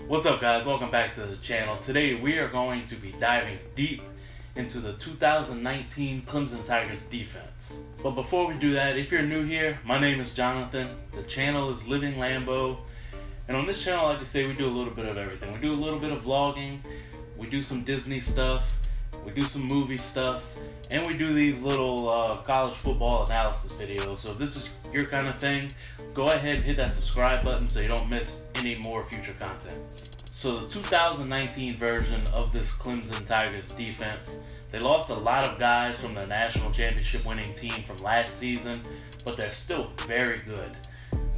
What's up, guys? Welcome back to the channel. Today we are going to be diving deep into the 2019 Clemson Tigers defense. But before we do that, if you're new here, my name is Jonathan. The channel is Living Lambeaux. And on this channel, like I say, we do a little bit of everything. We do a little bit of vlogging, we do some Disney stuff, we do some movie stuff, and we do these little college football analysis videos. So if this is your kind of thing, go ahead and hit that subscribe button so you don't miss any more future content. So the 2019 version of this Clemson Tigers defense, they lost a lot of guys from the national championship winning team from last season, but they're still very good.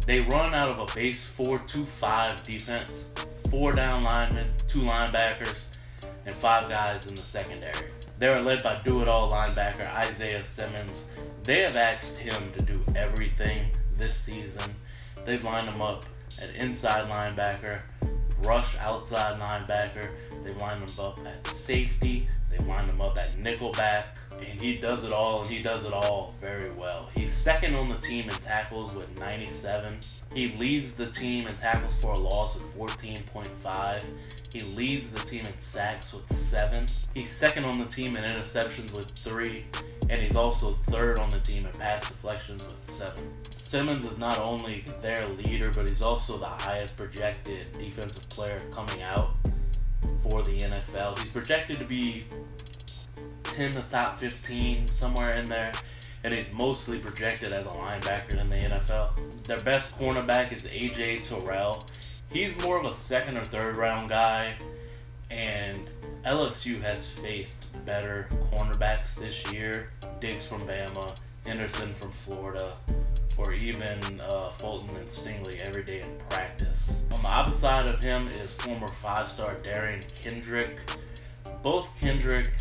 They run out of a base 4-2-5 defense, 4 down linemen, 2 linebackers, and 5 guys in the secondary. They are led by do-it-all linebacker Isaiah Simmons. They have asked him to do everything this season. They've lined him up at inside linebacker, rush outside linebacker. They've lined him up at safety. They've lined him up at nickelback. And he does it all, and he does it all very well. He's second on the team in tackles with 97. He leads the team in tackles for a loss with 14.5. He leads the team in sacks with 7. He's second on the team in interceptions with 3. And he's also third on the team in pass deflections with 7. Simmons is not only their leader, but he's also the highest projected defensive player coming out for the NFL. He's projected to be 10 to top 15, somewhere in there, and he's mostly projected as a linebacker in the NFL. Their best cornerback is AJ Terrell. He's more of a second or third round guy, and LSU has faced better cornerbacks this year. Diggs from Bama, Henderson from Florida, or even Fulton and Stingley every day in practice. On the opposite side of him is former 5-star Darian Kendrick. Both Kendrick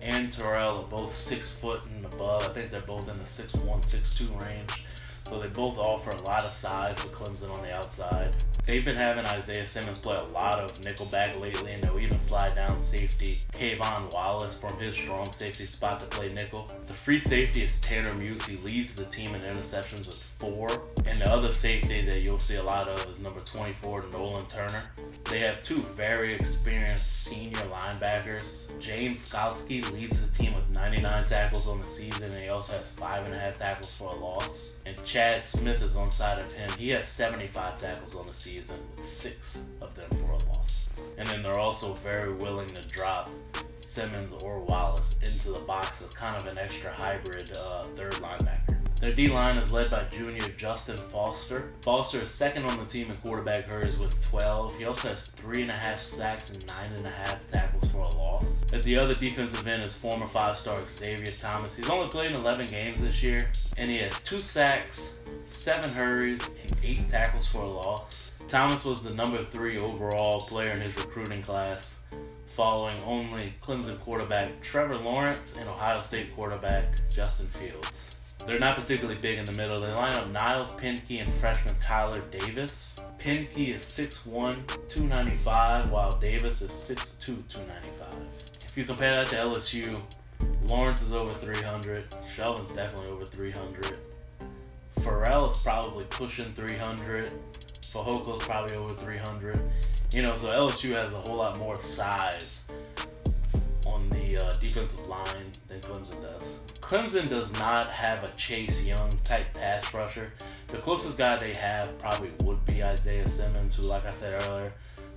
and Torrell are both 6 foot and above. I think they're both in the 6'1", 6'2" range. So they both offer a lot of size with Clemson on the outside. They've been having Isaiah Simmons play a lot of nickelback lately, and they'll even slide down safety Kayvon Wallace from his strong safety spot to play nickel. The free safety is Tanner Muse. He leads the team in interceptions with 4. And the other safety that you'll see a lot of is number 24, Nolan Turner. They have 2 very experienced senior linebackers. James Skalski leads the team with 99 tackles on the season, and he also has 5.5 tackles for a loss. And Chad Smith is on side of him. He has 75 tackles on the season, with 6 of them for a loss. And then they're also very willing to drop Simmons or Wallace into the box as kind of an extra hybrid third linebacker. Their D-line is led by junior Justin Foster. Foster is second on the team in quarterback hurries with 12. He also has 3.5 sacks and 9.5 tackles for a loss. At the other defensive end is former 5-star Xavier Thomas. He's only played in 11 games this year, and he has 2 sacks, 7 hurries, and 8 tackles for a loss. Thomas was the number 3 overall player in his recruiting class, following only Clemson quarterback Trevor Lawrence and Ohio State quarterback Justin Fields. They're not particularly big in the middle. They line up Niles Penke and freshman Tyler Davis. Penke is 6'1", 295, while Davis is 6'2", 295. If you compare that to LSU, Lawrence is over 300. Shelvin's definitely over 300. Farrell is probably pushing 300. Fajoko's probably over 300. So LSU has a whole lot more size on the defensive line than Clemson does. Clemson does not have a Chase Young type pass rusher. The closest guy they have probably would be Isaiah Simmons, who, like I said earlier,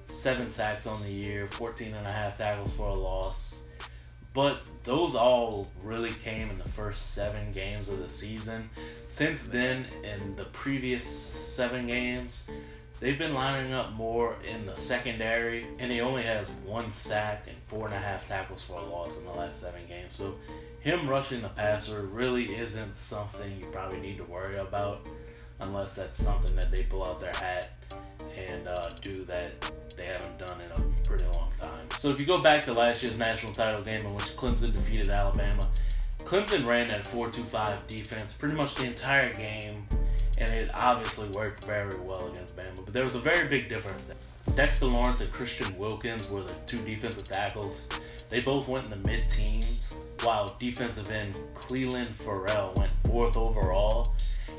7 sacks on the year, 14.5 tackles for a loss. But those all really came in the first 7 games of the season. Since then, in the previous 7 games, they've been lining up more in the secondary, and he only has 1 sack and 4.5 tackles for a loss in the last 7 games. So him rushing the passer really isn't something you probably need to worry about, unless that's something that they pull out their hat and do that they haven't done in a pretty long time. So if you go back to last year's national title game in which Clemson defeated Alabama, Clemson ran that 4-2-5 defense pretty much the entire game, and it obviously worked very well against Bama. But there was a very big difference there. Dexter Lawrence and Christian Wilkins were the 2 defensive tackles. They both went in the mid-teens, while defensive end Cleland Farrell went 4th overall.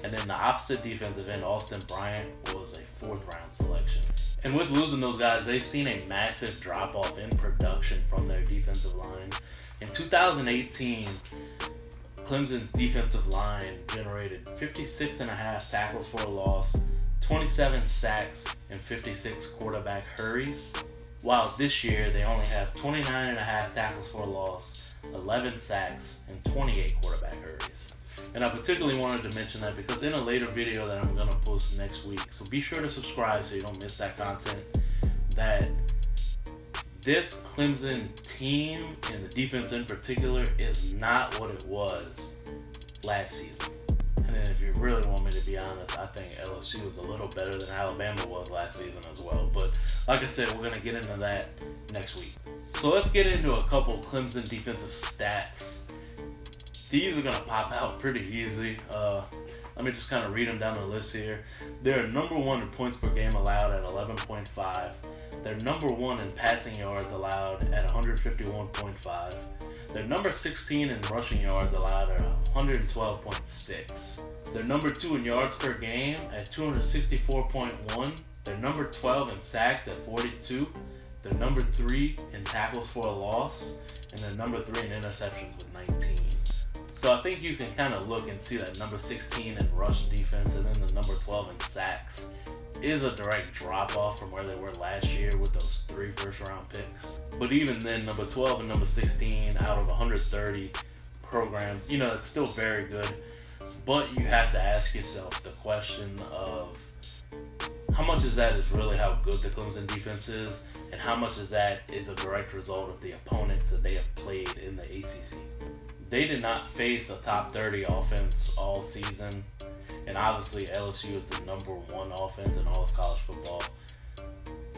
And then the opposite defensive end, Austin Bryant, was a 4th round selection. And with losing those guys, they've seen a massive drop-off in production from their defensive line. In 2018, Clemson's defensive line generated 56.5 tackles for a loss, 27 sacks, and 56 quarterback hurries. While this year, they only have 29.5 tackles for a loss, 11 sacks, and 28 quarterback hurries. And I particularly wanted to mention that because in a later video that I'm going to post next week, so be sure to subscribe so you don't miss that content, that this Clemson team and the defense in particular is not what it was last season. And then if you really want me to be honest, I think LSU was a little better than Alabama was last season as well. But like I said, we're going to get into that next week. So let's get into a couple Clemson defensive stats. These are going to pop out pretty easy. Let me just kind of read them down the list here. They're number 1 in points per game allowed at 11.5. They're number 1 in passing yards allowed at 151.5. They're number 16 in rushing yards allowed at 112.6. They're number 2 in yards per game at 264.1. They're number 12 in sacks at 42. They're number 3 in tackles for a loss. And they're number 3 in interceptions with 19. So I think you can kind of look and see that number 16 in rush defense and then the number 12 in sacks is a direct drop-off from where they were last year with those 3 first-round picks. But even then, number 12 and number 16 out of 130 programs, it's still very good. But you have to ask yourself the question of how much of that is really how good the Clemson defense is, and how much of that is a direct result of the opponents that they have played in the ACC. They did not face a top 30 offense all season. And obviously LSU is the number 1 offense in all of college football.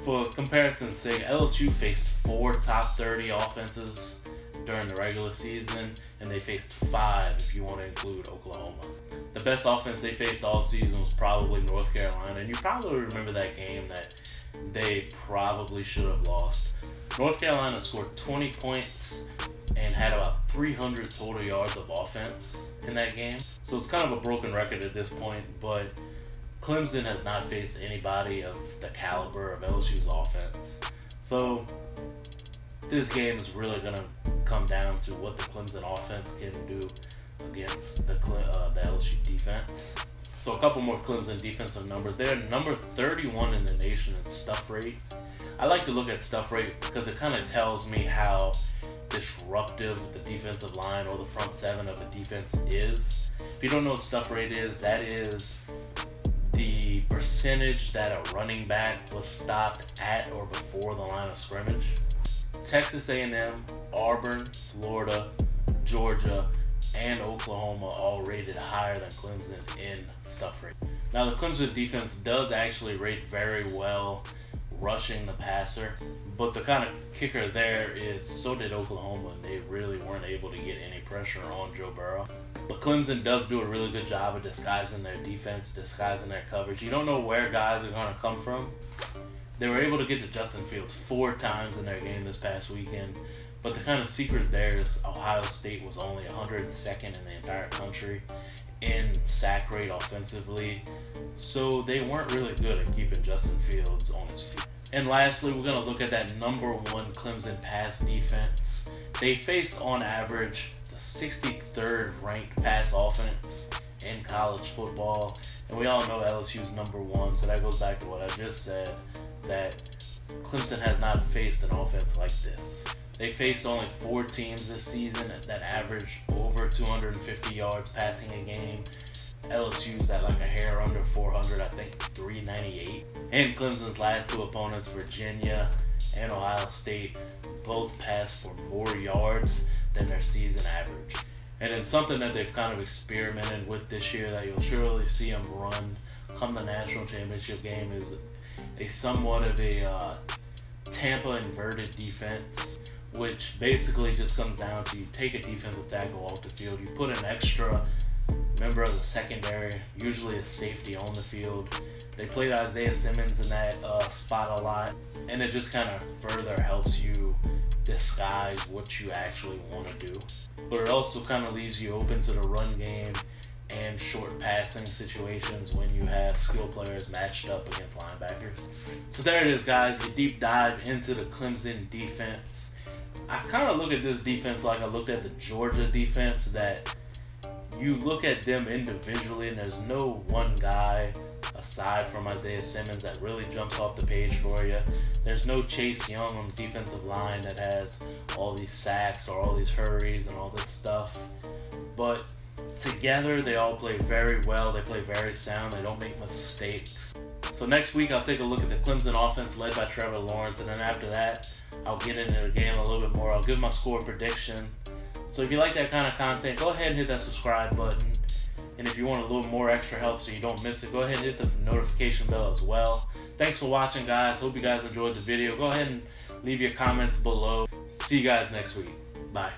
For comparison's sake, LSU faced 4 top 30 offenses during the regular season, and they faced 5 if you want to include Oklahoma. The best offense they faced all season was probably North Carolina, and you probably remember that game that they probably should have lost. North Carolina scored 20 points and had about 300 total yards of offense in that game. So it's kind of a broken record at this point, but Clemson has not faced anybody of the caliber of LSU's offense. So this game is really going to come down to what the Clemson offense can do against the LSU defense. So a couple more Clemson defensive numbers. They're number 31 in the nation in stuff rate. I like to look at stuff rate because it kind of tells me how disruptive the defensive line or the front 7 of a defense is. If you don't know what stuff rate is, that is the percentage that a running back was stopped at or before the line of scrimmage. Texas A&M, Auburn, Florida, Georgia, and Oklahoma all rated higher than Clemson in stuff rate. Now the Clemson defense does actually rate very well rushing the passer, but the kind of kicker there is so did Oklahoma, and they really weren't able to get any pressure on Joe Burrow. But Clemson does do a really good job of disguising their defense, disguising their coverage. You don't know where guys are going to come from. They were able to get to Justin Fields 4 times in their game this past weekend, but the kind of secret there is Ohio State was only 102nd in the entire country in sack rate offensively, so they weren't really good at keeping Justin Fields on his feet. And lastly, we're going to look at that number 1 Clemson pass defense. They faced, on average, the 63rd ranked pass offense in college football. And we all know LSU's number 1, so that goes back to what I just said, that Clemson has not faced an offense like this. They faced only 4 teams this season that average over 250 yards passing a game. LSU's at like a hair under 400, I think 398. And Clemson's last 2 opponents, Virginia and Ohio State, both passed for more yards than their season average. And then something that they've kind of experimented with this year that you'll surely see them run come the national championship game is a somewhat of a Tampa inverted defense, which basically just comes down to you take a defensive tackle off the field, you put an extra member of the secondary, usually a safety on the field. They played Isaiah Simmons in that spot a lot, and it just kind of further helps you disguise what you actually want to do. But it also kind of leaves you open to the run game and short passing situations when you have skill players matched up against linebackers. So there it is, guys, your deep dive into the Clemson defense. I kind of look at this defense like I looked at the Georgia defense, that you look at them individually and there's no one guy aside from Isaiah Simmons that really jumps off the page for you. There's no Chase Young on the defensive line that has all these sacks or all these hurries and all this stuff. But together, they all play very well. They play very sound. They don't make mistakes. So next week, I'll take a look at the Clemson offense led by Trevor Lawrence. And then after that, I'll get into the game a little bit more. I'll give my score prediction. So if you like that kind of content, go ahead and hit that subscribe button. And if you want a little more extra help so you don't miss it, go ahead and hit the notification bell as well. Thanks for watching, guys. Hope you guys enjoyed the video. Go ahead and leave your comments below. See you guys next week. Bye.